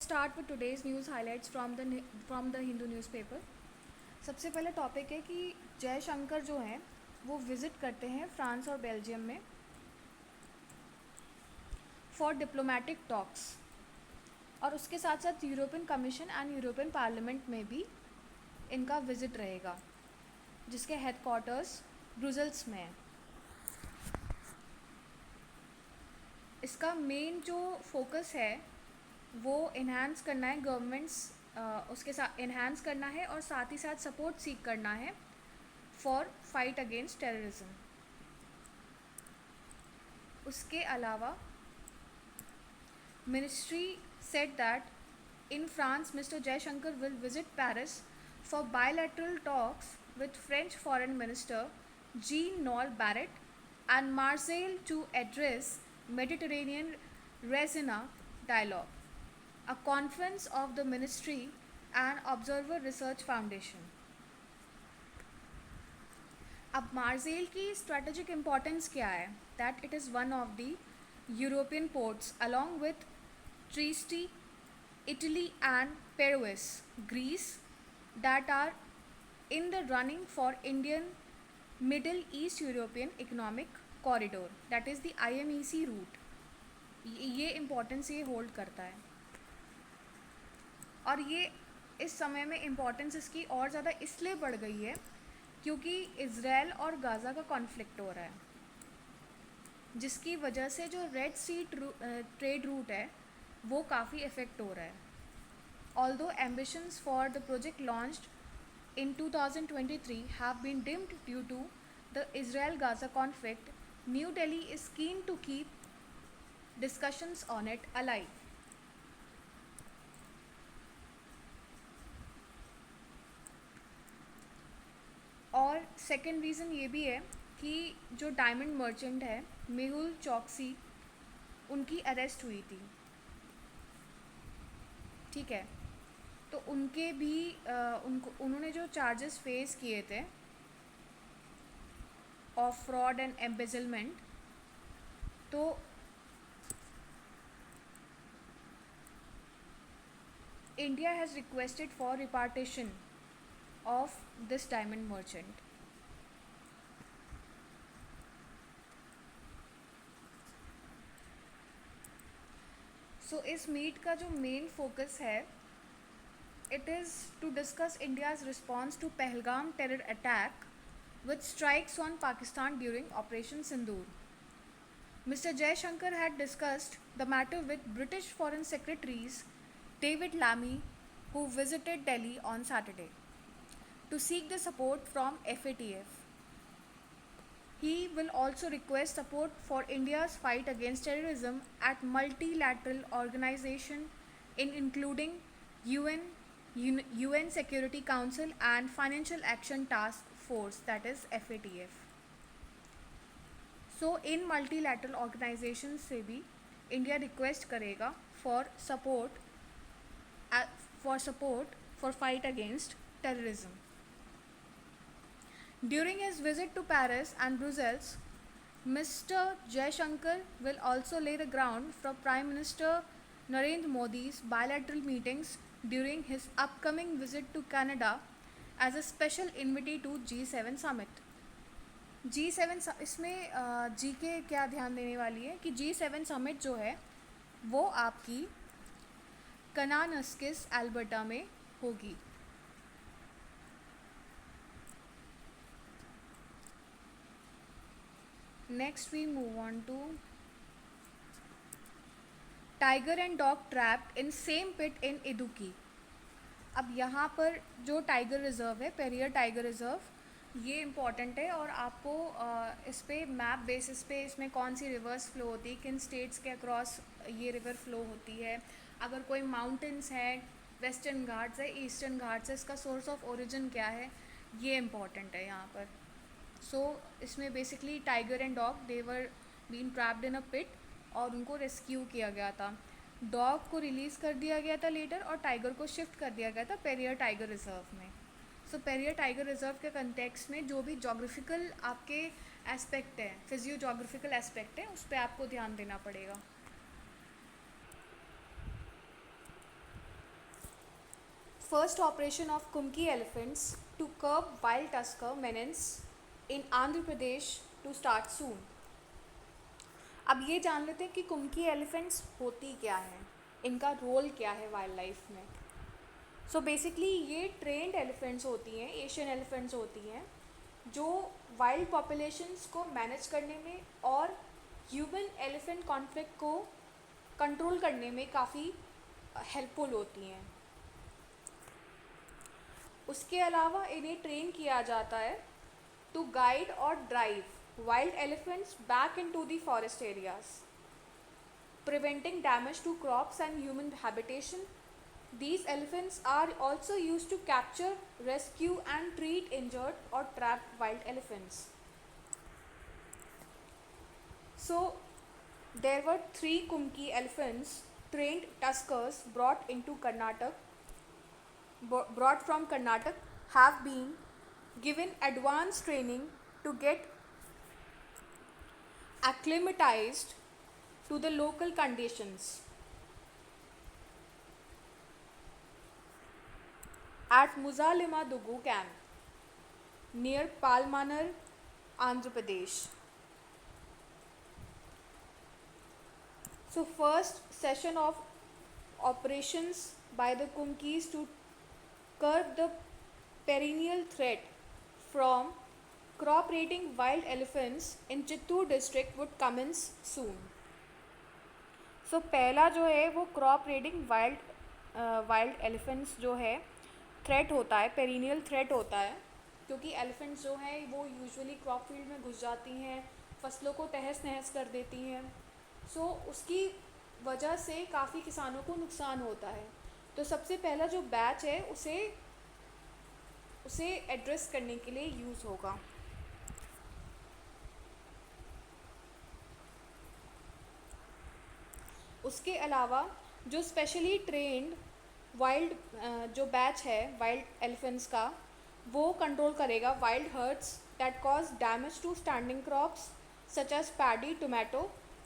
start with today's news highlights from the Hindu newspaper. सबसे पहले topic है कि जयशंकर जो हैं वो विज़िट करते हैं फ्रांस और बेल्जियम में फॉर डिप्लोमेटिक टॉक्स, और उसके साथ साथ European commission and European parliament में भी इनका विज़िट रहेगा, जिसके हेडक्वार्टर्स ब्रुसेल्स में है। इसका मेन जो फोकस है वो इन्हांस करना है गवर्नमेंट्स, उसके साथ इन्हांस करना है और साथ ही साथ सपोर्ट सीख करना है फॉर फाइट अगेंस्ट टेररिज्म। उसके अलावा ministry said that in France mister Jaishankar will visit Paris for bilateral talks with French Foreign Minister Jean-Noël Barrot and Marseille to address Mediterranean Resina Dialogue, a conference of the Ministry and Observer Research Foundation. अब मार्सेल की strategic importance क्या है? That it is one of the European ports along with Trieste, Italy and Piraeus, Greece, that are in the running for Indian Middle East European Economic Corridor, that is the IMEC route. ये importance ये hold करता है, और ये इस समय में importance इसकी और ज़्यादा इसलिए बढ़ गई है क्योंकि इज़राइल और गाज़ा का कॉन्फ्लिक्ट हो रहा है, जिसकी वजह से जो रेड सी ट्रेड रूट है वो काफ़ी इफ़ेक्ट हो रहा है. Although ambitions for the project launched in 2023 have been dimmed due to the Israel-Gaza conflict, New Delhi is keen to keep discussions on it alive. और सेकेंड रीज़न ये भी है कि जो डायमंड मर्चेंट है मेहुल चौकसी, उनकी अरेस्ट हुई थी, ठीक है, तो उनके भी उन्होंने जो चार्जेस फेस किए थे ऑफ फ्रॉड एंड एम्बेजलमेंट, तो India has requested for repatriation of this diamond merchant. So इस मीट का जो मेन फोकस है, it is to discuss India's response to Pahalgam terror attack with strikes on Pakistan during Operation Sindoor. Mr. Jaishankar had discussed the matter with British Foreign Secretaries David Lammy, who visited Delhi on Saturday, to seek the support from FATF. He will also request support for India's fight against terrorism at multilateral organizations including UN Security Council and Financial Action Task Force, that is FATF. So इन multilateral organisation से भी India request करेगा for support for fight against terrorism. During his visit to Paris and Brussels, mister Jaishankar will also lay the ground for prime minister Narendra Modi's bilateral meetings during his upcoming visit to Canada as a special invitee to G7 summit. G7 इसमें जी के क्या ध्यान देने वाली है कि G7 summit जो है वो आपकी कनानस्किस एल्बर्टा में होगी. Next we move on to tiger and dog trapped in same pit in Idukki. अब यहाँ पर जो टाइगर रिज़र्व है, पेरियर टाइगर रिज़र्व, ये इम्पॉर्टेंट है और आपको इस पे मैप बेसिस पे इसमें कौन सी रिवर्स फ्लो होती है, किन स्टेट्स के अक्रॉस ये रिवर फ्लो होती है, अगर कोई माउंटेन्स है, वेस्टर्न घाट्स है, ईस्टर्न घाट्स है, इसका सोर्स ऑफ ओरिजिन क्या है, ये इम्पॉर्टेंट है यहाँ पर. सो इसमें basically tiger and dog they were been trapped in a pit और उनको रेस्क्यू किया गया था. डॉग को रिलीज़ कर दिया गया था लेटर और टाइगर को शिफ्ट कर दिया गया था पेरियर टाइगर रिज़र्व में. सो पेरियर टाइगर रिज़र्व के कंटेक्स्ट में जो भी जोग्राफिकल आपके एस्पेक्ट है, फिजियो जोग्राफिकल एस्पेक्ट है, उस पर आपको ध्यान देना पड़ेगा. First operation of Kumki elephants to curb wild tusker menace in Andhra Pradesh to start soon. अब ये जान लेते हैं कि कुम्की एलिफेंट्स होती क्या है, इनका रोल क्या है वाइल्ड लाइफ में. सो बेसिकली ये ट्रेंड एलिफेंट्स होती हैं, एशियन एलिफेंट्स होती हैं, जो वाइल्ड पॉपुलेशंस को मैनेज करने में और ह्यूमन एलिफेंट कॉन्फ्लिक्ट को कंट्रोल करने में काफ़ी हेल्पफुल होती हैं. उसके अलावा इन्हें ट्रेन किया जाता है टू गाइड और drive wild elephants back into the forest areas, preventing damage to crops and human habitation. These elephants are also used to capture, rescue and treat injured or trapped wild elephants. So there were 3 Kumki elephants, trained tuskers brought from Karnataka, have been given advanced training to get acclimatized to the local conditions at Muzalima Dugu camp near Palmanar, Andhra Pradesh. So first session of operations by the Kumkis to curb the perennial threat from crop raiding wild elephants in Chittoor district would commence soon. So पहला जो है वो crop raiding wild elephants जो है threat होता है, perennial threat होता है, क्योंकि एलिफेंट्स जो हैं वो यूजुअली क्रॉप फील्ड में घुस जाती हैं, फसलों को तहस नहस कर देती हैं. सो उसकी वजह से काफ़ी किसानों को नुकसान होता है. तो सबसे पहला जो बैच है उसे एड्रेस करने के लिए यूज़ होगा. उसके अलावा जो स्पेशली ट्रेंड वाइल्ड जो बैच है वाइल्ड एलिफेंट्स का, वो कंट्रोल करेगा wild herds that cause damage to standing crops such as paddy, tomato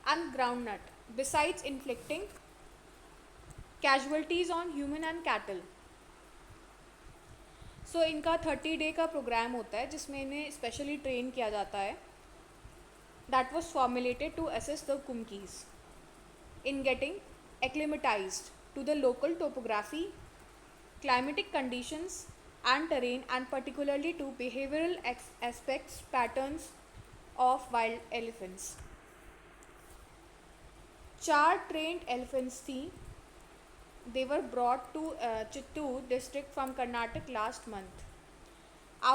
and groundnut, besides inflicting casualties on human and cattle. So इनका 30 डे का प्रोग्राम होता है जिसमें इन्हें स्पेशली ट्रेन किया जाता है. That was formulated to assist the kumkis in getting acclimatized to the local topography, climatic conditions and terrain, and particularly to behavioral aspects patterns of wild elephants. 4 trained elephants थी. They were brought to Chittoor district from Karnataka last month.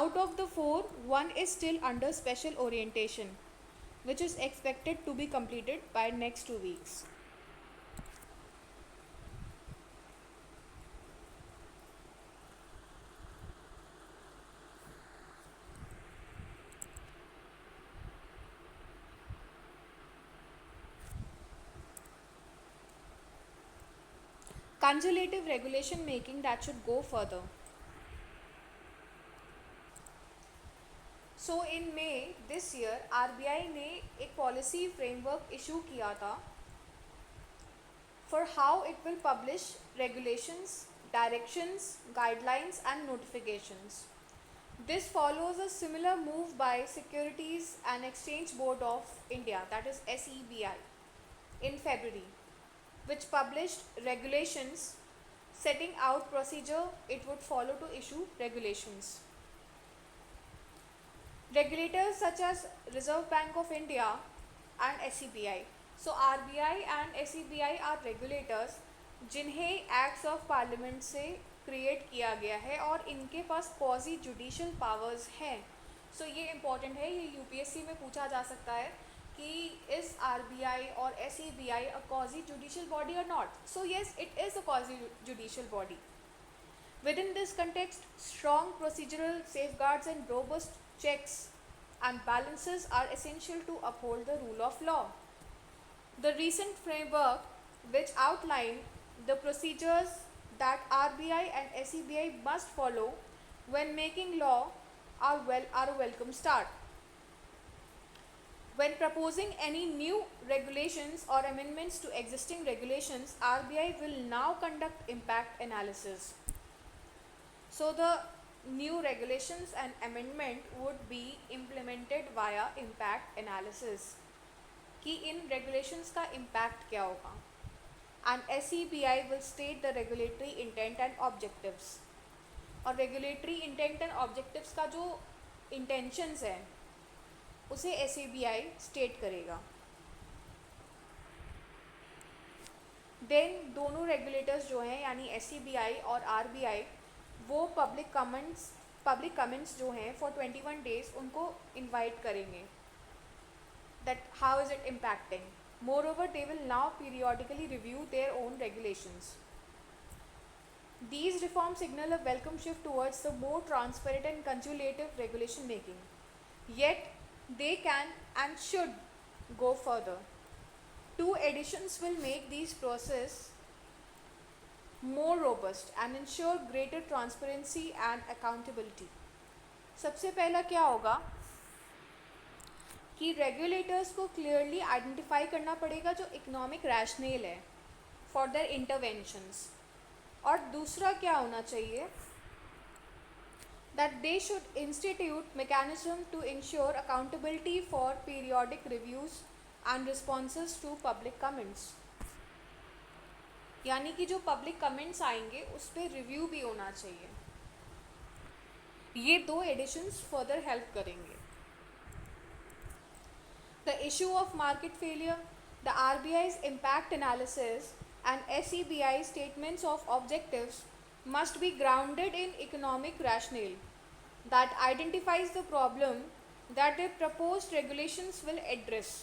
Out of the 4, one is still under special orientation, which is expected to be completed by next 2 weeks. Conservative regulation making that should go further. So in May this year RBI ने एक policy framework issue किया था for how it will publish regulations, directions, guidelines and notifications. This follows a similar move by Securities and Exchange Board of India, that is SEBI, in February, which published regulations setting out procedure it would follow to issue regulations. Regulators such as Reserve Bank of India and SEBI. So RBI and SEBI are regulators जिन्हें acts of parliament से create किया गया है और इनके पास quasi judicial powers हैं. सो ये important है, ये यूपीएससी में पूछा जा सकता है कि is RBI or SEBI a quasi judicial body or not? So yes, it is a quasi judicial body. Within this context, strong procedural safeguards and robust checks and balances are essential to uphold the rule of law. The recent framework, which outlined the procedures that RBI and SEBI must follow when making law, are a welcome start. When proposing any new regulations or amendments to existing regulations, RBI will now conduct impact analysis. So the new regulations and amendment would be implemented via impact analysis कि इन regulations का impact क्या होगा, and SEBI will state the regulatory intent and objectives. और regulatory intent and objectives का जो intentions है उसे SEBI state करेगा. देन दोनों रेगुलेटर्स जो हैं यानी SEBI और RBI वो पब्लिक कमेंट्स जो हैं फॉर 21 डेज उनको इनवाइट करेंगे that how is it impacting. More over they will now periodically review their own regulations. These reforms signal a welcome shift towards the more transparent and consultative regulation making. Yet, they can and should go further. Two additions will make these process more robust and ensure greater transparency and accountability. सबसे पहला क्या होगा कि regulators को clearly identify करना पड़ेगा जो economic rationale है फॉर देयर इंटरवेंशंस. और दूसरा क्या होना चाहिए that they should institute mechanism to ensure accountability for periodic reviews and responses to public comments. यानी कि जो पब्लिक कमेंट्स आएंगे उस पर रिव्यू भी होना चाहिए. ये दो एडिशंस फर्दर हेल्प करेंगे. The issue of market failure, the RBI's impact analysis and SEBI statements of objectives must be grounded in economic rationale that identifies the problem that the proposed regulations will address.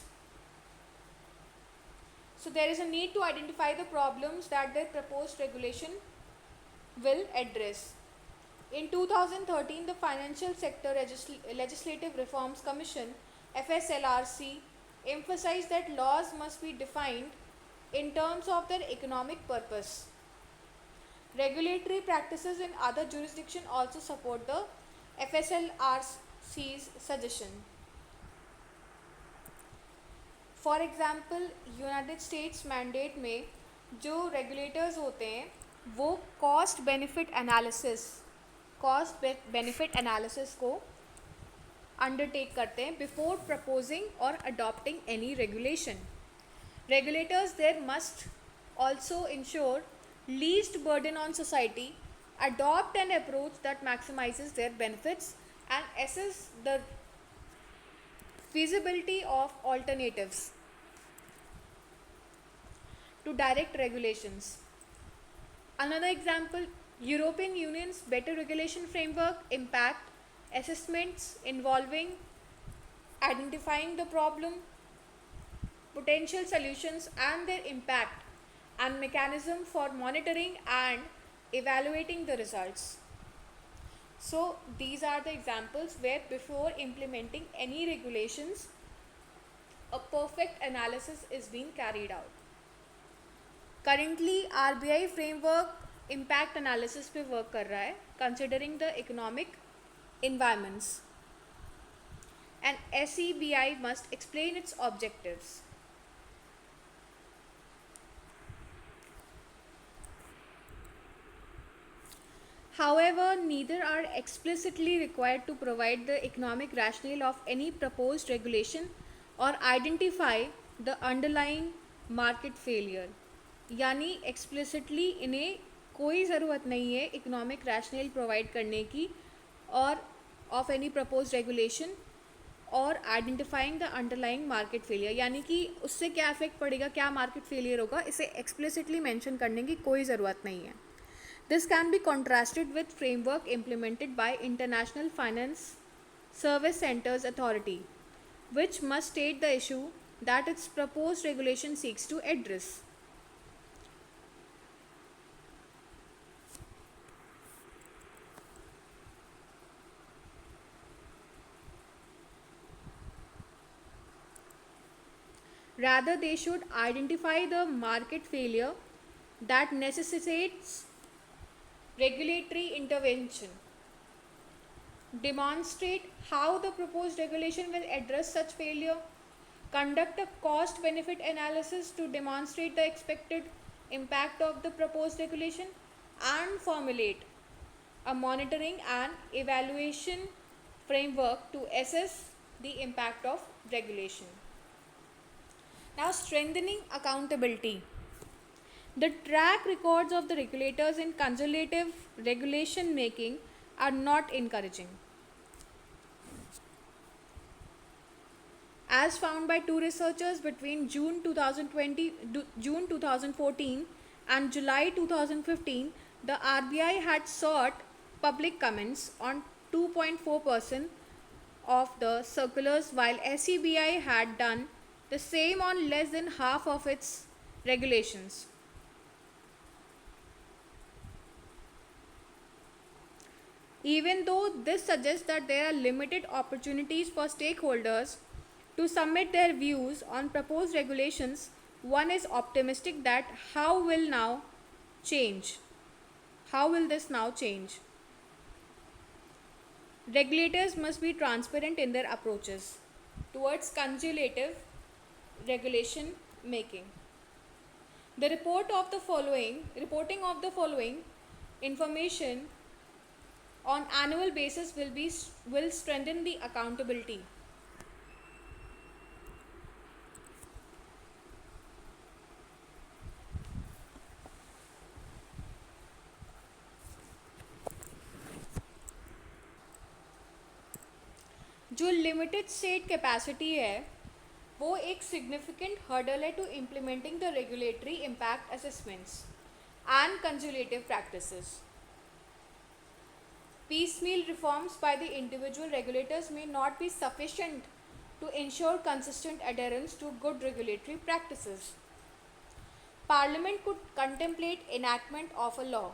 So there is a need to identify the problems that the proposed regulation will address. In 2013, the Financial Sector Legislative Reforms Commission FSLRC emphasized that laws must be defined in terms of their economic purpose. Regulatory practices in other jurisdictions also support the FSLRC's suggestion. For example, United States mandate में जो regulators होते हैं वो cost benefit analysis को undertake करते हैं before proposing और adopting any regulation. Regulators there must also ensure least burden on society, adopt an approach that maximizes their benefits, and assess the feasibility of alternatives to direct regulations. Another example, European Union's better regulation framework impact assessments involving identifying the problem, potential solutions and their impact, and mechanism for monitoring and evaluating the results. So these are the examples where before implementing any regulations, a perfect analysis is being carried out. Currently RBI framework impact analysis पे work कर रहा है considering the economic environments, and SEBI must explain its objectives. However, neither are explicitly required to provide the economic rationale of any proposed regulation or identify the underlying market failure. यानी explicitly इन्हें कोई ज़रूरत नहीं है economic rationale provide करने की और of any proposed regulation और identifying the underlying market failure. यानी कि उससे क्या effect पड़ेगा, क्या market failure होगा, इसे explicitly mention करने की कोई ज़रूरत नहीं है. This can be contrasted with framework implemented by International Finance Service Centers Authority, which must state the issue that its proposed regulation seeks to address. Rather, they should identify the market failure that necessitates regulatory intervention, demonstrate how the proposed regulation will address such failure, conduct a cost benefit analysis to demonstrate the expected impact of the proposed regulation, and formulate a monitoring and evaluation framework to assess the impact of regulation. Now, strengthening accountability. The track records of the regulators in conservative regulation making are not encouraging. As found by two researchers between June 2014 and July 2015, the RBI had sought public comments on 2.4% of the circulars, while SEBI had done the same on less than half of its regulations. Even though this suggests that there are limited opportunities for stakeholders to submit their views on proposed regulations, one is optimistic that how will now change? How will this now change? Regulators must be transparent in their approaches towards conservative regulation making. The reporting of the following information on annual basis will strengthen the accountability. जो limited state capacity है वो एक significant hurdle है to implementing the regulatory impact assessments and conservative practices. Piecemeal reforms by the individual regulators may not be sufficient to ensure consistent adherence to good regulatory practices. Parliament could contemplate enactment of a law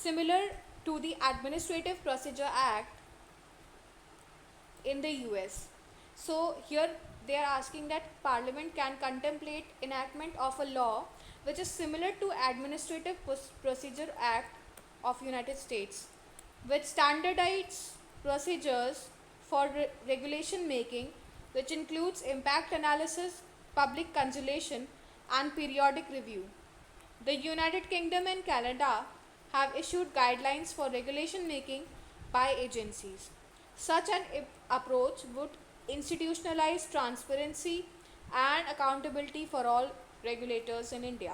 similar to the Administrative Procedure Act in the US. So here they are asking that Parliament can contemplate enactment of a law which is similar to Administrative Procedure Act of United States, with standardized procedures for regulation making, which includes impact analysis, public consultation, and periodic review. The United Kingdom and Canada have issued guidelines for regulation making by agencies. Such an approach would institutionalize transparency and accountability for all regulators in India.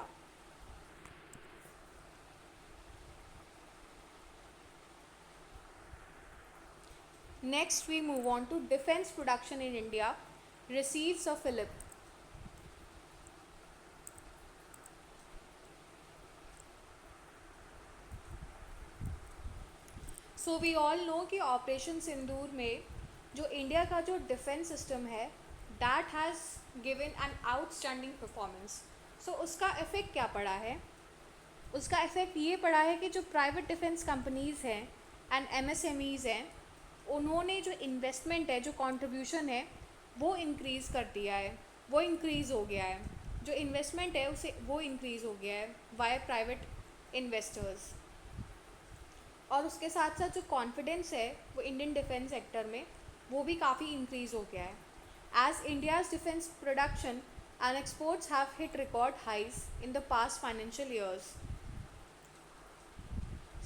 Next, we move on to defense production in India receives a fillip. So we all know कि operation Sindoor में जो India का जो defence system है that has given an outstanding performance. So उसका effect क्या पड़ा है? उसका इफ़ेक्ट ये पड़ा है कि जो प्राइवेट डिफेंस कंपनीज़ हैं एंड एमएसएमईज़ हैं उन्होंने जो इन्वेस्टमेंट है, जो कंट्रीब्यूशन है वो इंक्रीज़ कर दिया है, वो इंक्रीज़ हो गया है. जो इन्वेस्टमेंट है उसे वो इंक्रीज़ हो गया है वाया प्राइवेट इन्वेस्टर्स. और उसके साथ साथ जो कॉन्फिडेंस है वो इंडियन डिफेंस सेक्टर में वो भी काफ़ी इंक्रीज़ हो गया है. As India's defence production and exports have hit record highs in the past financial years.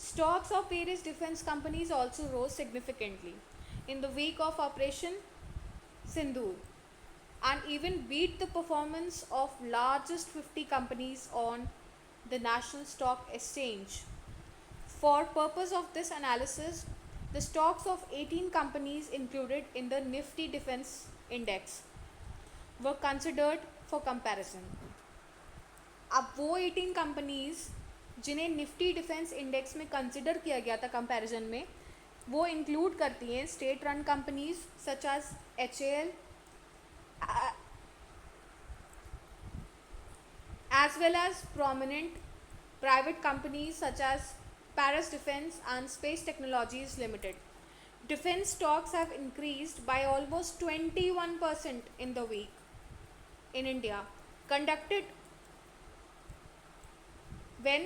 Stocks of various defense companies also rose significantly in the week of Operation Sindoor and even beat the performance of largest 50 companies on the National Stock Exchange. For purpose of this analysis, the stocks of 18 companies included in the Nifty Defense Index were considered for comparison. अब वो 18 companies जिन्हें Nifty defence index में consider किया गया था comparison में, वो include करती हैं state run companies such as HAL as well as prominent private companies such as Paras Defense and Space Technologies Limited. Defense stocks have increased by almost 21% in the week in India, conducted when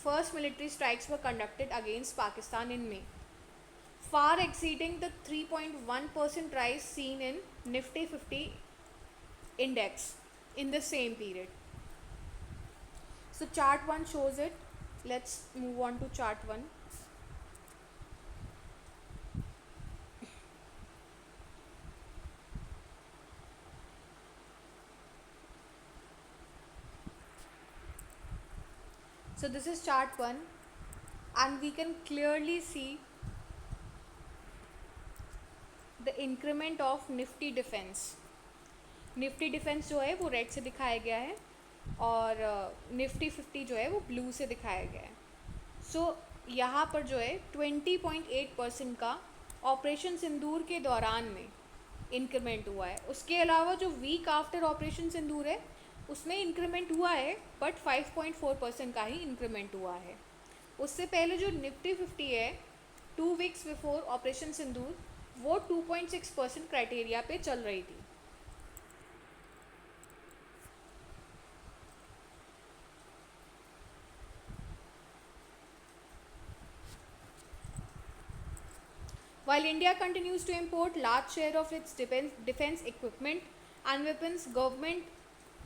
first military strikes were conducted against Pakistan in May, far exceeding the 3.1% rise seen in Nifty 50 index in the same period. So chart 1 shows it. Let's move on to chart 1. So this is chart 1 and we can clearly see the increment of Nifty Defense. Nifty defence जो है वो red से दिखाया गया है और Nifty 50 जो है वो ब्लू से दिखाया गया है. सो यहाँ पर जो है 20.8% का ऑपरेशन सिंदूर के दौरान में इंक्रीमेंट हुआ है. उसके अलावा जो वीक आफ्टर ऑपरेशन सिंदूर है उसमें इंक्रीमेंट हुआ है बट 5.4% का ही इंक्रीमेंट हुआ है. उससे पहले जो निफ्टी 50 है 2 वीक्स बिफोर ऑपरेशन सिंदूर वो 2.6% क्राइटेरिया पे चल रही थी. While India continues to import large share of its defense equipment and weapons, government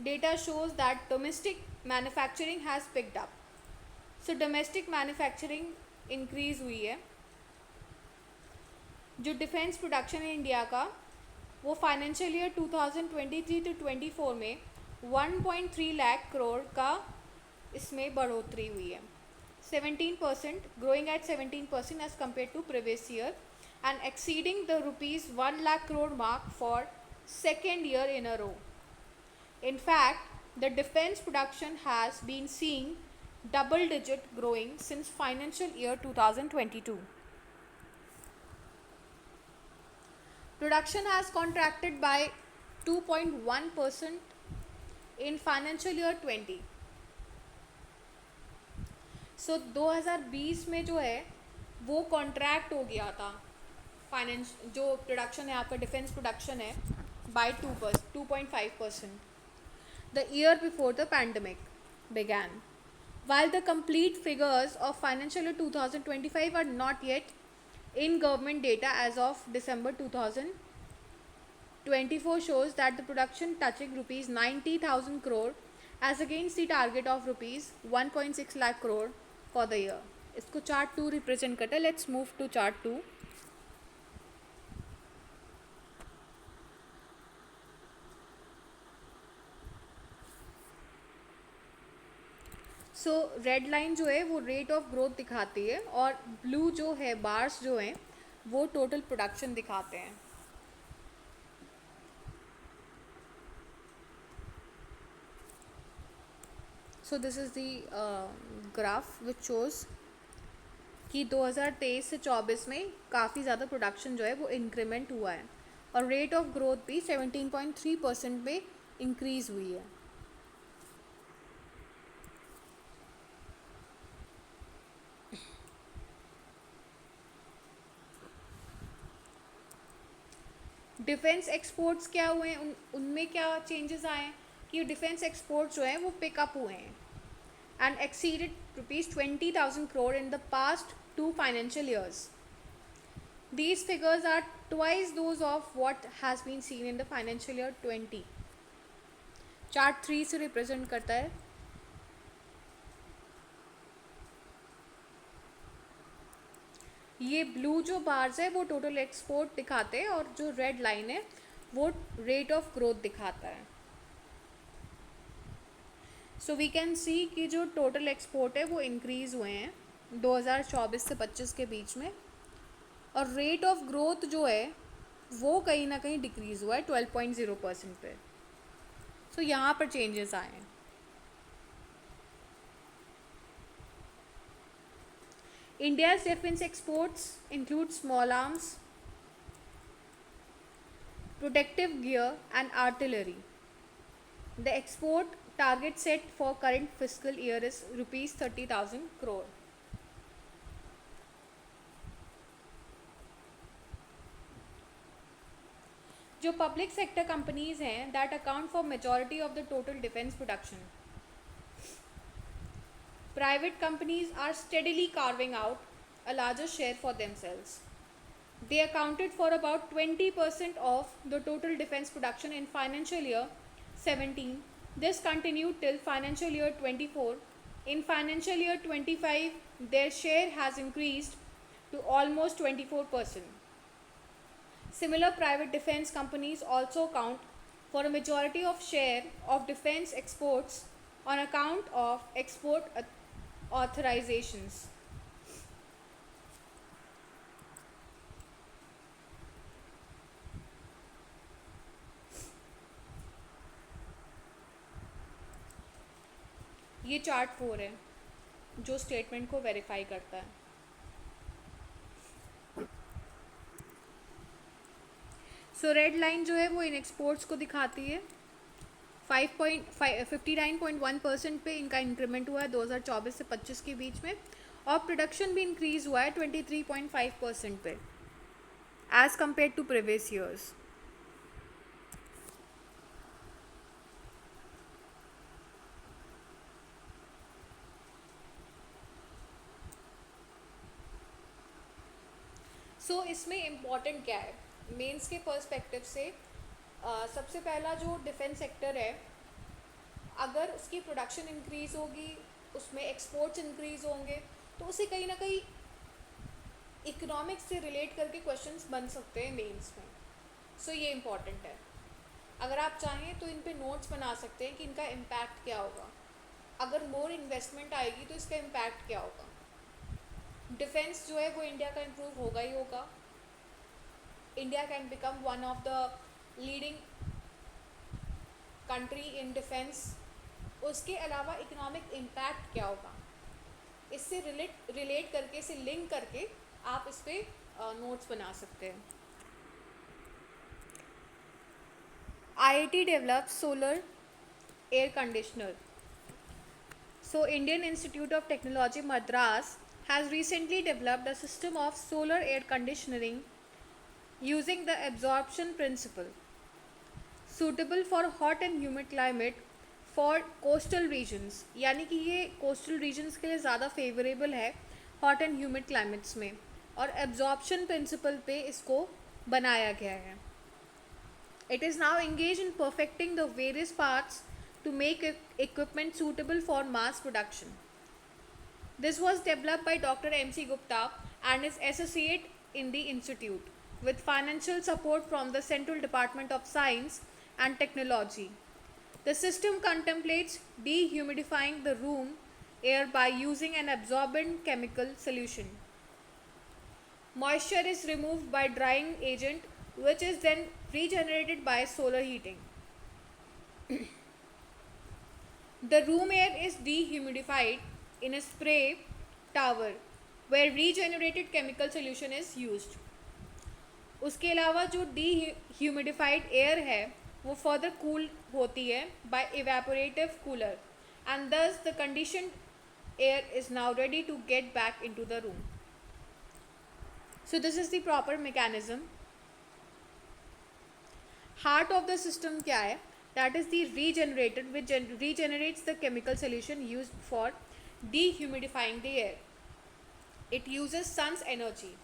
data shows that domestic manufacturing has picked up. So domestic manufacturing increase हुई है. जो defence production है India का वो फाइनेंशियल ईयर 2023 to 24 में 1.3 लाख करोड़ का इसमें बढ़ोतरी हुई है. 17%, growing at 17% as compared to previous year and exceeding the rupees 1 lakh crore mark for second year in a row. In fact, the defense production has been seeing double-digit growing since financial year 2022. Production has contracted by 2.1% in financial year 20. So 2020 में जो है वो contract हो गया था finance जो production है आपका डिफेंस प्रोडक्शन है by 2.5% the year before the pandemic began. While the complete figures of financial year 2025 are not yet in government data as of December 2024 shows that the production touching rupees 90,000 crore as against the target of rupees 1.6 lakh crore for the year. इसको chart 2 represent करता है. Let's move to chart 2. So red line जो है वो rate of growth दिखाती है और blue जो है बार्स जो हैं वो टोटल प्रोडक्शन दिखाते हैं. So this is the graph which shows कि 2023 से 24 में काफ़ी ज़्यादा प्रोडक्शन जो है वो इंक्रीमेंट हुआ है और रेट ऑफ ग्रोथ भी 17.3% में इंक्रीज़ हुई है. डिफेंस एक्सपोर्ट्स क्या हुए हैं उनमें क्या चेंजेस आए हैं कि डिफेंस एक्सपोर्ट्स जो हैं वो पिकअप हुए हैं and exceeded rupees 20,000 crore in the past 2 financial years. These figures are twice those of what has been seen in the financial year 20. Chart 3 से represent करता है. ये ब्लू जो बार्स है वो टोटल एक्सपोर्ट दिखाते हैं और जो रेड लाइन है वो रेट ऑफ ग्रोथ दिखाता है. सो वी कैन सी कि जो टोटल एक्सपोर्ट है वो इंक्रीज़ हुए हैं 2024 से 25 के बीच में और रेट ऑफ ग्रोथ जो है वो कहीं ना कहीं डिक्रीज़ हुआ है 12.0% पे. सो यहाँ पर चेंजेस आए हैं. India's defense exports include small arms, protective gear and artillery. The export target set for current fiscal year is rupees 30,000 crore. जो पब्लिक सेक्टर कंपनीज हैं that account for majority of the total defence production. Private companies are steadily carving out a larger share for themselves. They accounted for about 20% of the total defense production in financial year 17. This continued till financial year 24. In financial year 25, their share has increased to almost 24%. Similar private defense companies also account for a majority of share of defense exports on account of export ऑथराइजेशंस। ये chart 4 है जो statement को verify करता है। सो red line जो है वो इन exports को दिखाती है। 59.1% पे इनका इंक्रीमेंट हुआ है 2024 से 25 के बीच में, और प्रोडक्शन भी इंक्रीज हुआ है 23.5% पे as compare to previous years. So इसमें इम्पॉर्टेंट क्या है मेंस के पर्सपेक्टिव से? सबसे पहला जो डिफेंस सेक्टर है, अगर उसकी प्रोडक्शन इंक्रीज होगी, उसमें एक्सपोर्ट्स इंक्रीज होंगे, तो उसे कहीं ना कहीं इकोनॉमिक्स से रिलेट करके क्वेश्चंस बन सकते हैं मेंस में। सो ये इम्पॉर्टेंट है। अगर आप चाहें तो इन पे नोट्स बना सकते हैं कि इनका इम्पैक्ट क्या होगा। अगर मोर इन्वेस्टमेंट आएगी तो इसका इम्पैक्ट क्या होगा। डिफेंस जो है वो इंडिया का इम्प्रूव होगा ही होगा। India can become one of the leading country in defence. उसके अलावा इकोनॉमिक इम्पैक्ट क्या होगा, इससे रिलेट करके, इसे लिंक करके आप इस पर नोट्स बना सकते हैं। IIT develops solar air conditioner. So Indian Institute of Technology Madras has recently developed a system of solar air conditioning using the absorption principle, suitable for hot and humid climate for coastal regions. यानी कि ये coastal regions के लिए ज़्यादा favorable है hot and humid climates में, और absorption principle पे इसको बनाया गया है। It is now engaged in perfecting the various parts to make equipment suitable for mass production. This was developed by Dr. M.C. Gupta and his associate in the institute, with financial support from the Central Department of Science and Technology. The system contemplates dehumidifying the room air by using an absorbent chemical solution. Moisture is removed by drying agent, which is then regenerated by solar heating. The room air is dehumidified in a spray tower where regenerated chemical solution is used. उसके अलावा जो dehumidified air है वो further cool होती है by evaporative cooler, and thus the conditioned air is now ready to get back into the room. So this is the proper mechanism. Heart of the system क्या है? That is the regenerator, which regenerates the chemical solution used for dehumidifying the air. It uses sun's energy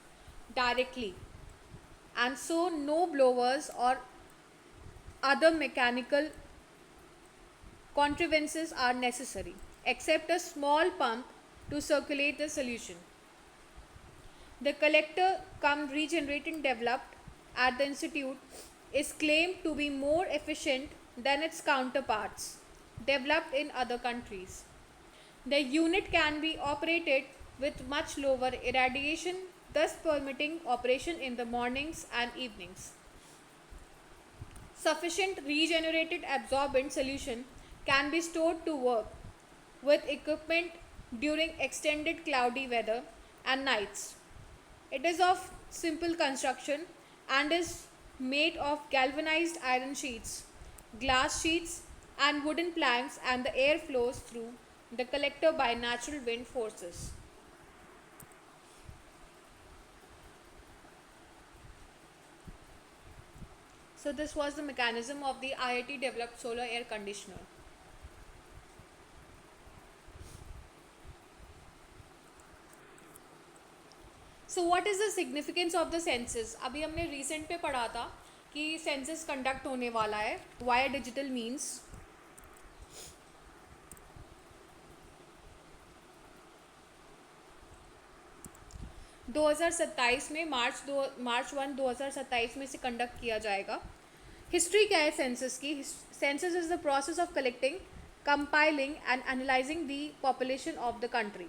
directly, and so no blowers or other mechanical contrivances are necessary, except a small pump to circulate the solution. The collector cum regenerating developed at the institute is claimed to be more efficient than its counterparts developed in other countries. The unit can be operated with much lower irradiation, thus permitting operation in the mornings and evenings. Sufficient regenerated absorbent solution can be stored to work with equipment during extended cloudy weather and nights. It is of simple construction and is made of galvanized iron sheets, glass sheets, and wooden planks, and the air flows through the collector by natural wind forces. So this was the mechanism of the IIT developed solar air conditioner. So what is the significance of the census? अभी हमने recent पे पढ़ा था कि census conduct होने वाला है via digital means. दो हज़ार सत्ताईस में मार्च 1 2027 में से कंडक्ट किया जाएगा। हिस्ट्री क्या है सेंसस की? Census is the process of collecting compiling and analyzing the population of the country.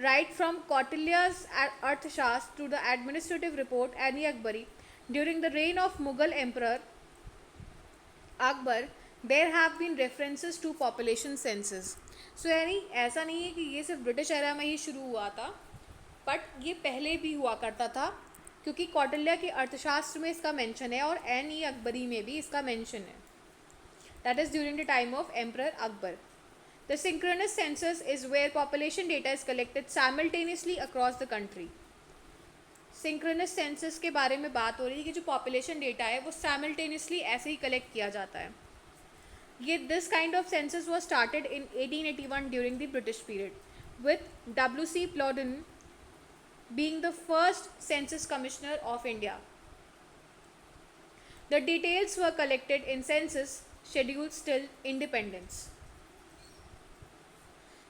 Right from Kautilya's Arthashastra to the administrative report Ani-Akbari, during the reign of Mughal Emperor Akbar, there have been references to population census. So यानी ऐसा नहीं है कि ये सिर्फ British era में ही शुरू हुआ था, बट ये पहले भी हुआ करता था, क्योंकि कौटिल्य के अर्थशास्त्र में इसका मेंशन है और एन ई अकबरी में भी इसका मेंशन है. That is during the time of Emperor Akbar. The synchronous census is where population data is collected simultaneously across the country. Synchronous census के बारे में बात हो रही है कि जो population data है वो simultaneously ऐसे ही collect किया जाता है. ये this kind of census was started in 1881 during the British period, with W.C. Plowden being the first census commissioner of India. The details were collected in census schedules till independence.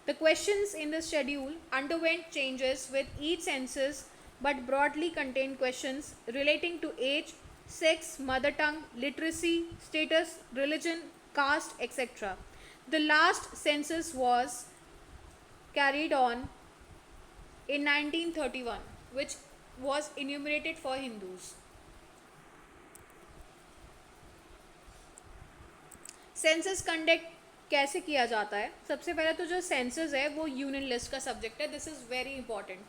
The questions in the schedule underwent changes with each census, but broadly contained questions relating to age, sex, mother tongue, literacy, status, religion, caste, etc. The last census was carried on in 1931, which was enumerated for Hindus. Census conduct कैसे किया जाता है? सबसे पहले तो जो census है वो यूनियन लिस्ट का सब्जेक्ट है. दिस इज़ वेरी इंपॉर्टेंट,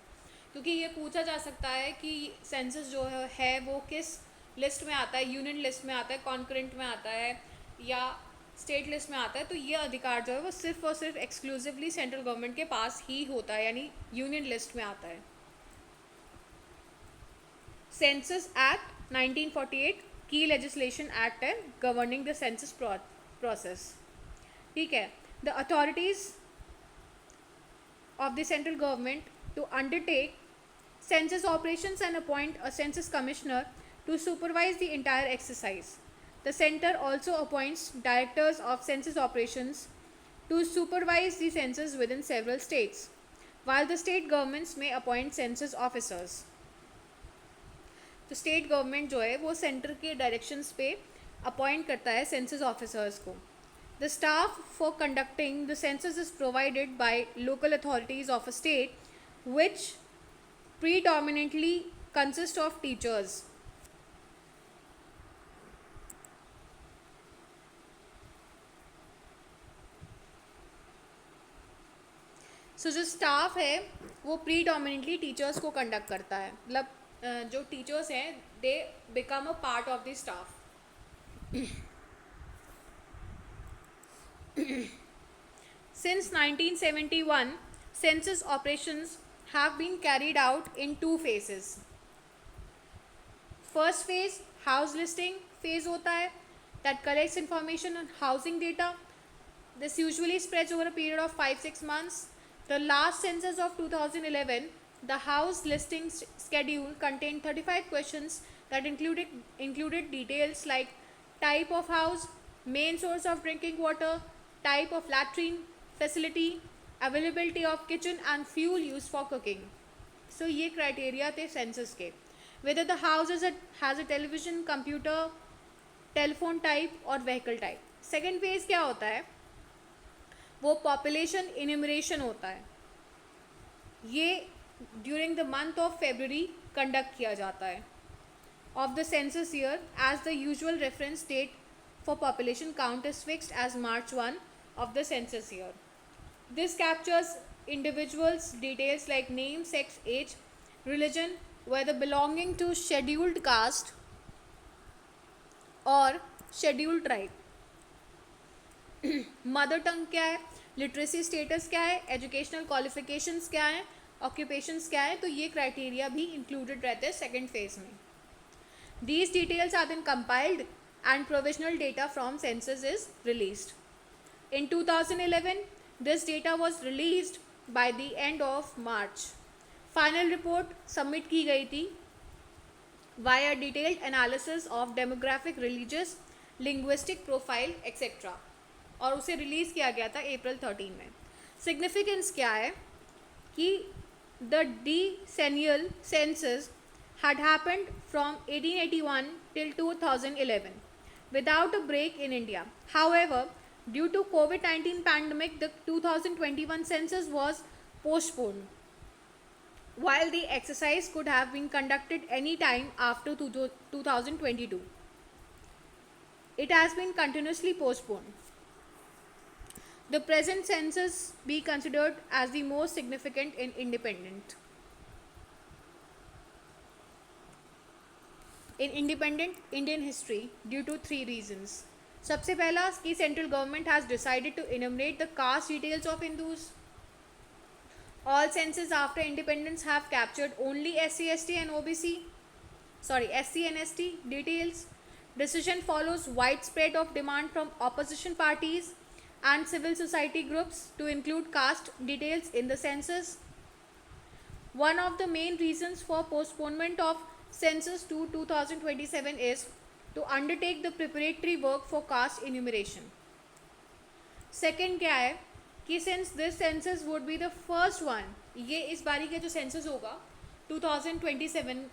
क्योंकि ये पूछा जा सकता है कि सेंसस जो है वो किस लिस्ट में आता है, यूनियन लिस्ट में आता है, कॉन्करेंट में आता है या स्टेट लिस्ट में आता है. तो ये अधिकार जो है वो सिर्फ और सिर्फ एक्सक्लूसिवली सेंट्रल गवर्नमेंट के पास ही होता है, यानी यूनियन लिस्ट में आता है. सेंसस एक्ट 1948 की लेजिस्लेशन एक्ट है गवर्निंग द सेंसस process. ठीक है. The authorities of the central government to undertake census operations and appoint a census commissioner to supervise the entire exercise. The center also appoints directors of census operations to supervise the census within several states, while the state governments may appoint census officers. तो state government जो है वो centre के directions पे appoint करता है census officers को. The staff for conducting the census is provided by local authorities of a state which predominantly consist of teachers. So जो स्टाफ है वो प्रीडोमिनेंटली टीचर्स को कंडक्ट करता है. मतलब जो टीचर्स हैं they become a part of the staff. Since 1971, census operations have been carried out in two phases. First phase, house listing phase होता है, that collects information on housing data. This usually spreads over a period of 5-6 months. The last census of 2011, the house listing schedule contained 35 questions that included details like type of house, main source of drinking water, type of latrine facility, availability of kitchen and fuel used for cooking. So ये criteria थे census के. Whether the house has a television, computer, telephone type और vehicle type. Second phase क्या होता है? वो population enumeration होता है. ये during the month of February conduct किया जाता है of the census year, as the usual reference date for population count is fixed as March 1 of the census year. This captures individuals' details like name, sex, age, religion, whether belonging to scheduled caste or scheduled tribe. Mother tongue क्या है, literacy status क्या है, educational qualifications क्या हैं, occupations क्या है. तो ये क्राइटेरिया भी इंक्लूडेड रहते हैं सेकेंड फेज में. These details are then compiled and provisional data from census is released. In 2011, this data was released by the end of March. Final report submit की गई थी via detailed analysis of demographic, religious, linguistic profile, etc. और उसे release किया गया था अप्रैल 13 में. Significance क्या है कि the decennial census had happened from 1881 till 2011 without a break in India. However, Due to COVID-19 pandemic, the 2021 census was postponed, while the exercise could have been conducted any time after 2022. It has been continuously postponed. The present census be considered as the most significant in independent Indian history due to three reasons. सबसे पहला कि central government has decided to enumerate the caste details of Hindus. All census after independence have captured only SC, ST and OBC, SC and ST details. Decision follows widespread of demand from opposition parties and civil society groups to include caste details in the census. One of the main reasons for postponement of census to 2027 is to undertake the preparatory work for caste enumeration. Second क्या है कि since this census would be the first one, ये इस बारी का जो census होगा 2027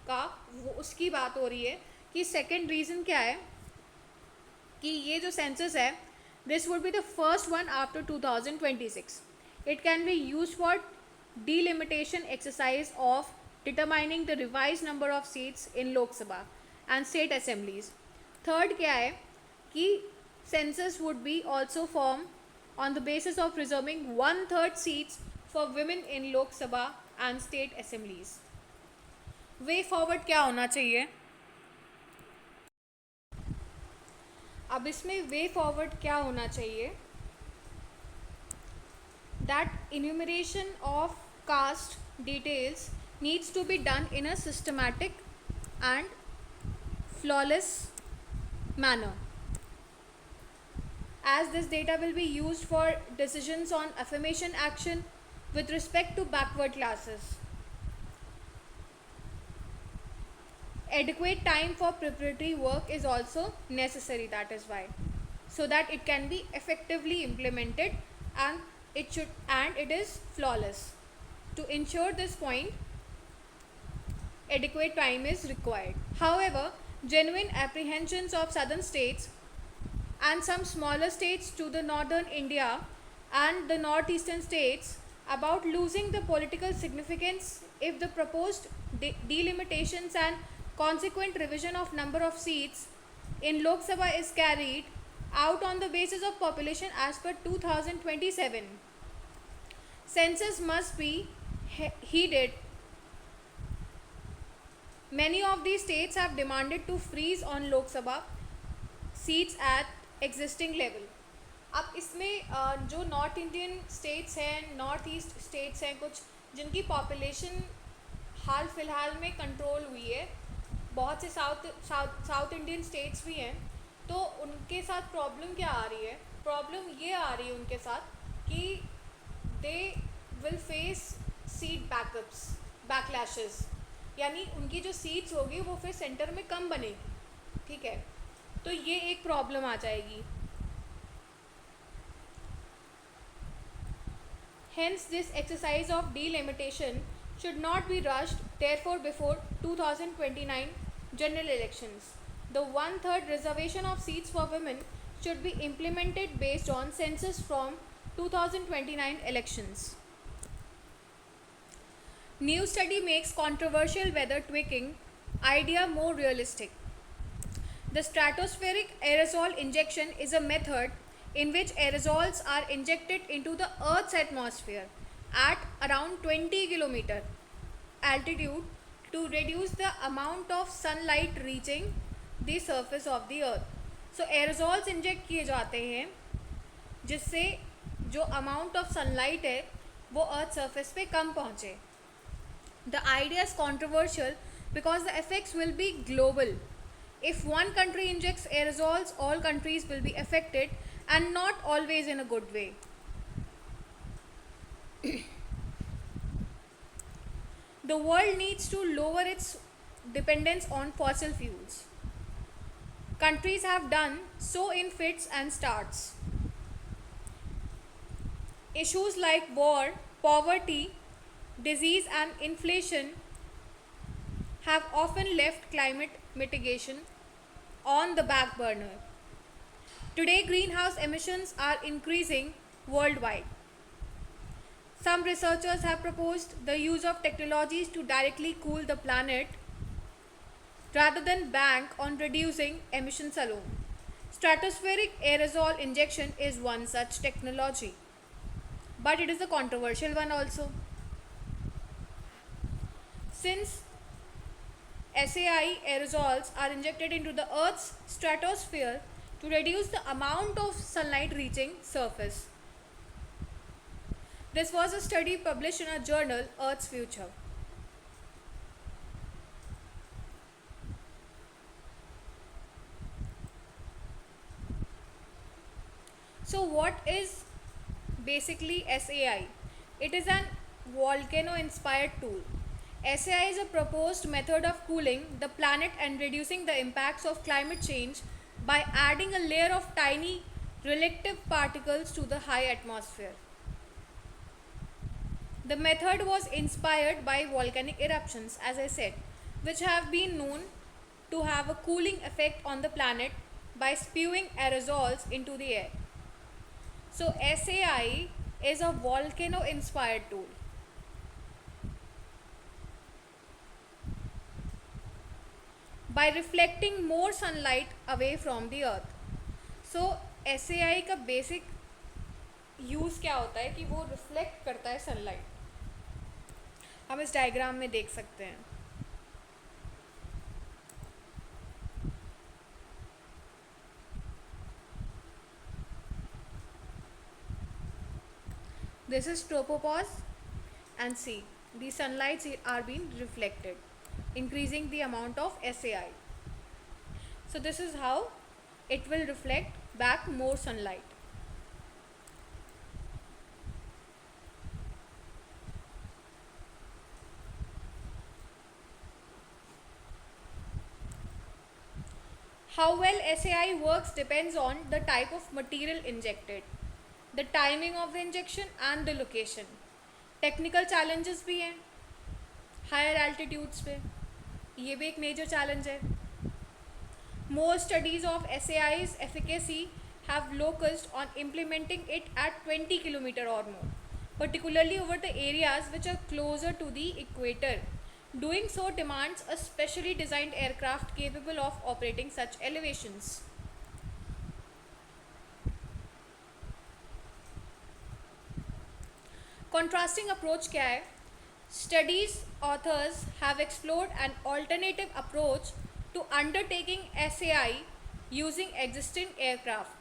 का, वो उसकी बात हो रही है कि second reason क्या है कि ये जो census है, this would be the first one after 2026. It can be used for delimitation exercise of determining the revised number of seats in Lok Sabha and state assemblies. Third क्या है कि census would be also formed on the basis of reserving 1/3 seats for women in Lok Sabha and state assemblies. Way forward क्या होना चाहिए? अब इसमें way forward क्या होना चाहिए? That enumeration of caste details needs to be done in a systematic and flawless manner, as this data will be used for decisions on affirmation action with respect to backward classes. Adequate time for preparatory work is also necessary, that is why, so that it can be effectively implemented and it is flawless. To ensure this point, adequate time is required. However, genuine apprehensions of southern states and some smaller states to the northern India and the northeastern states about losing the political significance if the proposed delimitations and consequent revision of number of seats in Lok Sabha is carried out on the basis of population as per 2027. Census must be heeded. Many of these states have demanded to freeze on Lok Sabha seats at existing level. अब इसमें जो north Indian states हैं, north east states हैं, कुछ जिनकी population हाल फिलहाल में control हुई है, बहुत से साउथ इंडियन स्टेट्स भी हैं, तो उनके साथ प्रॉब्लम क्या आ रही है? प्रॉब्लम ये आ रही है उनके साथ कि they will face seat backlashes, यानी उनकी जो सीट्स होगी वो फिर सेंटर में कम बनेगी. ठीक है, तो ये एक प्रॉब्लम आ जाएगी. Hence, this exercise of delimitation should not be rushed. Therefore, before 2029 general elections, the 1/3 reservation of seats for women should be implemented based on census from 2029 elections. New study makes controversial weather tweaking idea more realistic. The stratospheric aerosol injection is a method in which aerosols are injected into the Earth's atmosphere at around 20 km altitude to reduce the amount of sunlight reaching the surface of the Earth. So aerosols inject किए जाते हैं जिससे जो amount of sunlight है वो Earth surface पे कम पहुँचे. The idea is controversial because the effects will be global. If one country injects aerosols, all countries will be affected, and not always in a good way. The world needs to lower its dependence on fossil fuels. Countries have done so in fits and starts. Issues like war, poverty, disease and inflation have often left climate mitigation on the back burner. Today, greenhouse emissions are increasing worldwide. Some researchers have proposed the use of technologies to directly cool the planet rather than bank on reducing emissions alone. Stratospheric aerosol injection is one such technology, but it is a controversial one also. Since SAI aerosols are injected into the Earth's stratosphere to reduce the amount of sunlight reaching surface. This was a study published in a journal, Earth's Future. So what is basically SAI? It is an volcano inspired tool. SAI is a proposed method of cooling the planet and reducing the impacts of climate change by adding a layer of tiny relative particles to the high atmosphere. The method was inspired by volcanic eruptions, as I said, which have been known to have a cooling effect on the planet by spewing aerosols into the air. So SAI is a volcano inspired tool. By reflecting more sunlight away from the earth. So SAI का basic use क्या होता है कि वो reflect करता है sunlight. हम इस डायग्राम में देख सकते हैं. This is tropopause and see the sunlights are being reflected, increasing the amount of SAI. So this is how it will reflect back more sunlight. How well SAI works depends on the type of material injected, the timing of the injection and the location. Technical challenges भी हैं higher altitudes पे, ये भी एक major challenge है. More studies of SAI's efficacy have focused on implementing it at 20 km or more, particularly over the areas which are closer to the equator. Doing so demands a specially designed aircraft capable of operating such elevations. Contrasting approach क्या है? Studies authors have explored an alternative approach to undertaking SAI using existing aircraft.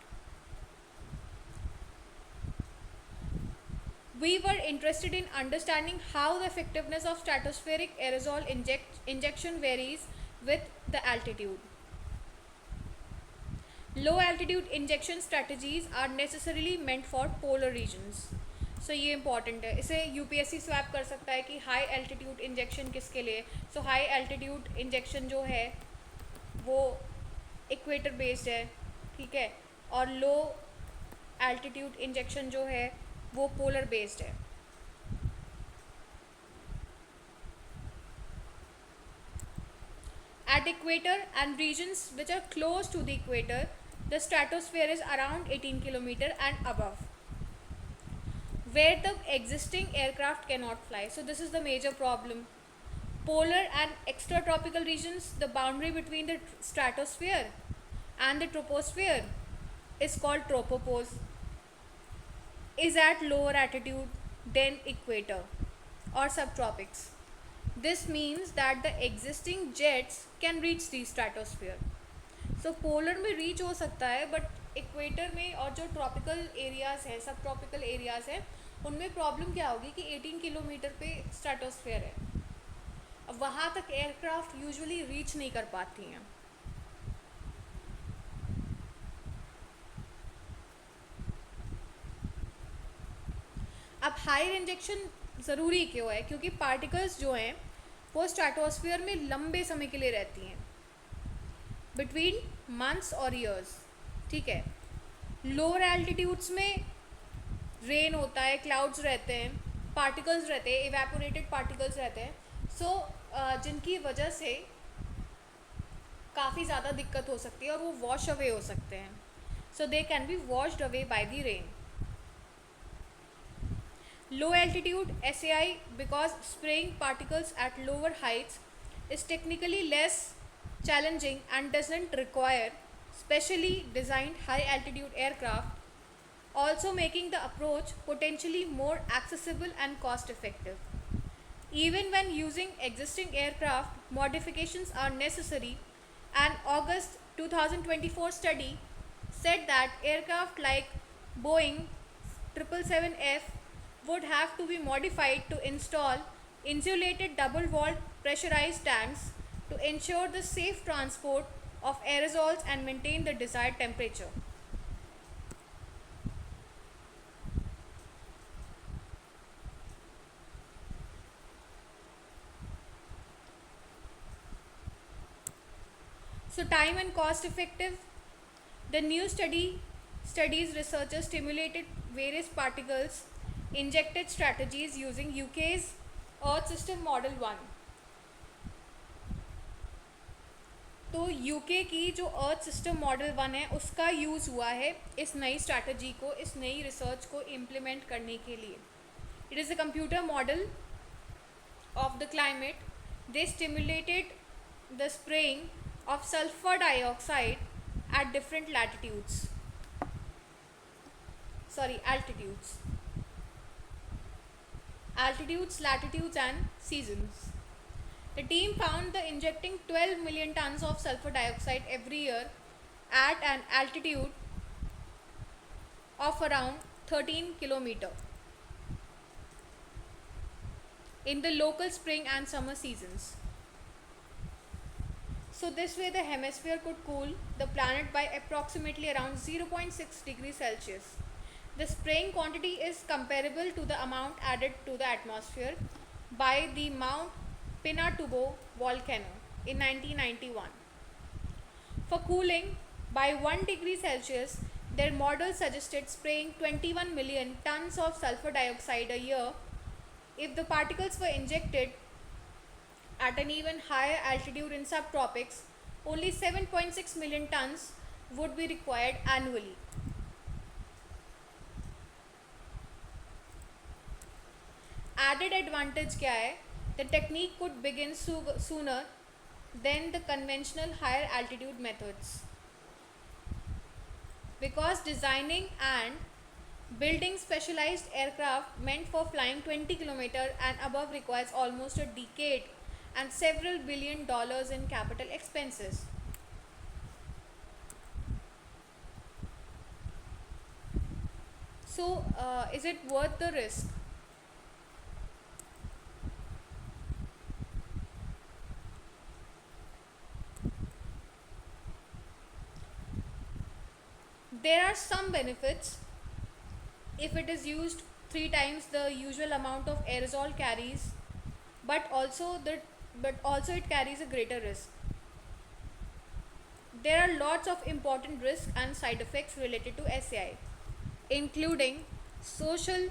We were interested in understanding how the effectiveness of stratospheric aerosol injection varies with the altitude. Low altitude injection strategies are necessarily meant for polar regions. So ये important है. इसे UPSC swap कर सकता है कि high altitude injection किसके लिए. सो high altitude injection जो है वो इक्वेटर बेस्ड है, ठीक है, और लो एल्टीट्यूड इंजेक्शन जो है वो पोलर बेस्ड है. At equator and regions which are close to the equator, the stratosphere is around 18 km and above, where the existing aircraft cannot fly. So this is the major problem. Polar and extratropical regions, the boundary between the stratosphere and the troposphere is called tropopause, is at lower altitude than equator or subtropics. This means that the existing jets can reach the stratosphere. So polar में reach हो सकता है, but equator में और जो tropical areas हैं, subtropical areas हैं, उनमें problem क्या होगी कि 18 किलोमीटर पे stratosphere है. अब वहाँ तक aircraft usually reach नहीं कर पाती हैं. अब हायर इंजेक्शन ज़रूरी क्यों है? क्योंकि पार्टिकल्स जो हैं वो स्ट्रैटोस्फीयर में लंबे समय के लिए रहती हैं, बिटवीन मंथ्स और ईयर्स, ठीक है. लोअर एल्टीट्यूड्स में रेन होता है, क्लाउड्स रहते हैं, पार्टिकल्स रहते हैं, इवेपोरेटेड पार्टिकल्स रहते हैं. सो जिनकी वजह से काफ़ी ज़्यादा दिक्कत हो सकती है और वो वॉश अवे हो सकते हैं. so they can be washed away by the rain. Low altitude SAI, because spraying particles at lower heights is technically less challenging and doesn't require specially designed high altitude aircraft, also making the approach potentially more accessible and cost effective. Even when using existing aircraft, modifications are necessary. An August 2024 study said that aircraft like Boeing 777F would have to be modified to install insulated double walled pressurized tanks to ensure the safe transport of aerosols and maintain the desired temperature. So, time and cost effective. The new studies researchers stimulated various particles injected strategies using UK's Earth System Model 1. तो UK की जो earth system model 1 है उसका use हुआ है इस नई strategy को, इस नई रिसर्च को इम्प्लीमेंट करने के लिए. It is a computer model of the climate. They stimulated the spraying of sulfur dioxide at different altitudes, latitudes and seasons. The team found that injecting 12 million tons of sulfur dioxide every year at an altitude of around 13 km in the local spring and summer seasons. So this way the hemisphere could cool the planet by approximately around 0.6 degrees Celsius. The spraying quantity is comparable to the amount added to the atmosphere by the Mount Pinatubo volcano in 1991. For cooling by 1 degree Celsius, their model suggested spraying 21 million tons of sulfur dioxide a year. If the particles were injected at an even higher altitude in subtropics, only 7.6 million tons would be required annually. Added advantage क्या है? The technique could begin sooner than the conventional higher altitude methods, because designing and building specialized aircraft meant for flying 20 km and above requires almost a decade and several $billion in capital expenses. So, is it worth the risk? There are some benefits if it is used 3 times the usual amount of aerosol carries, but also it carries a greater risk. There are lots of important risks and side effects related to SAI, including social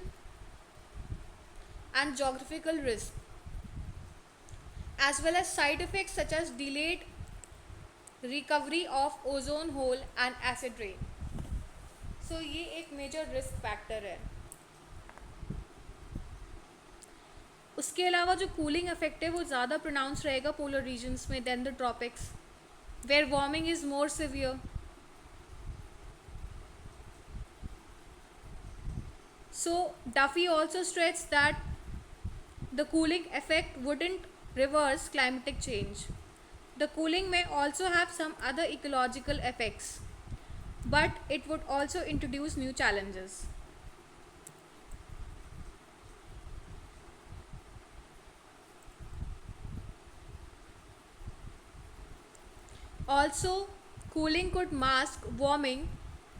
and geographical risk, as well as side effects such as delayed recovery of ozone hole and acid rain. So ये एक major risk factor है. उसके अलावा जो cooling effect है वो ज़्यादा pronounce रहेगा पोलर रीजन्स में than the tropics, where warming is more severe. So Duffy also stressed that the cooling effect wouldn't reverse climatic change. The cooling may also have some other ecological effects, but it would also introduce new challenges. Also, cooling could mask warming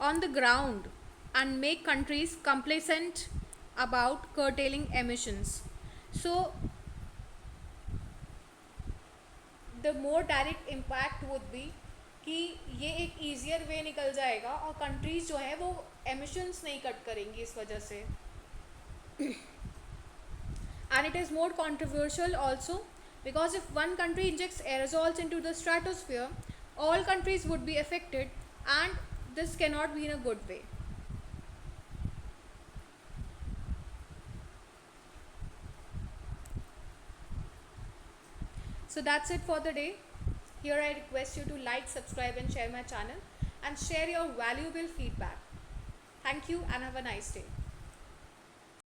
on the ground and make countries complacent about curtailing emissions. So, the more direct impact would be कि ये एक easier वे निकल जाएगा और countries जो है वो emissions नहीं कट करेंगी इस वजह से. And it is more controversial also, because if one country injects aerosols into the stratosphere, all countries would be affected and this cannot be in a good way. So that's it for the day. Here I request you to like, subscribe and share my channel and share your valuable feedback. Thank you and have a nice day.